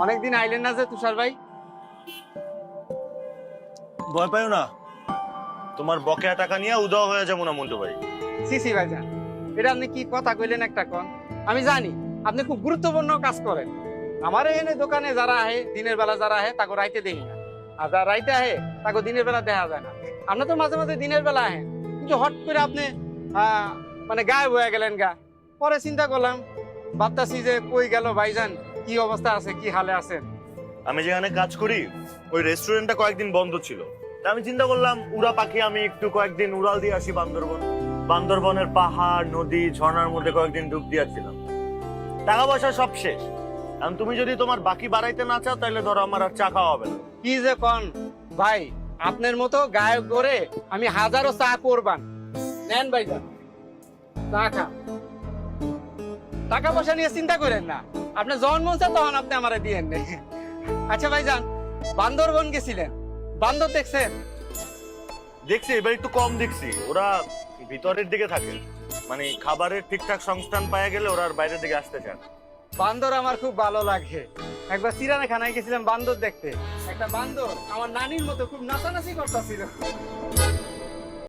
অনেকদিন আইলেন না যে তুষার ভাই। ভয় পাইও না, তোমার বকেয়া টাকা নিয়ে উদাও হয়ে যাবো না মন্টু ভাই। সিসি ভাইজান, এটা আপনি কি কথা কইলেন একটা কোন? আমি জানি আপনি খুব গুরুত্বপূর্ণ কাজ করেন। আমার এনে দোকানে যারা আহে দিনের বেলা যারা আহে তাকে রাইতে দেই না, আর যারা রাইতে আহে তাকে দিনের বেলা দেখা যায় না। আপনি তো মাঝে মাঝে দিনের বেলা আহেন, কিন্তু হট করে আপনি মানে গায়েব হয়ে গেলেন গা। পরে চিন্তা করলাম, ভাবতাছি যে কই গেল ভাইজান, কি অবস্থা আছে, কি হালে আছেন। আমি যেখানে কাজ করি ওই রেস্টুরেন্টটা কয়েকদিন বন্ধ ছিল, তা আমি চিন্তা করলাম উড়া পাখি আমি একটু কয়েকদিন উড়াল দিয়ে আসি বান্দরবন। বান্দরবনের পাহাড় নদী ঝর্ণার মধ্যে কয়েকদিন ডুব দিয়েছিলাম। টাকা পয়সা সব শেষ। এখন তুমি যদি তোমার বাকি বাড়াইতে না চাও তাহলে ধরো আমার আর চা খাওয়া হবে না। কি যে কন ভাই, আপনার মতো গায়ক করে আমি হাজারো চা করবান। নেন ভাইজান চা খা, টাকা পয়সা নিয়ে চিন্তা করেন না, আপনি যখন মন চায় তখন আপনি আমারে দিয়েন না। আচ্ছা ভাইজান, বান্দরবন গেছিলেন, বান্দর দেখছেন? দেখছি এবার একটু কম দেখছি, ওরা ভিতরের দিকে থাকে, মানে খাবারের ঠিকঠাক সংস্থান পাওয়া গেলে ওরা আর বাইরের দিকে আসতে চায় না। বান্দর আমার খুব ভালো লাগে। একবার চিড়িয়াখানায় গেছিলাম বান্দর দেখতে, একটা বান্দর আমার নানির মতো খুব নাচানাচি করতেছিল।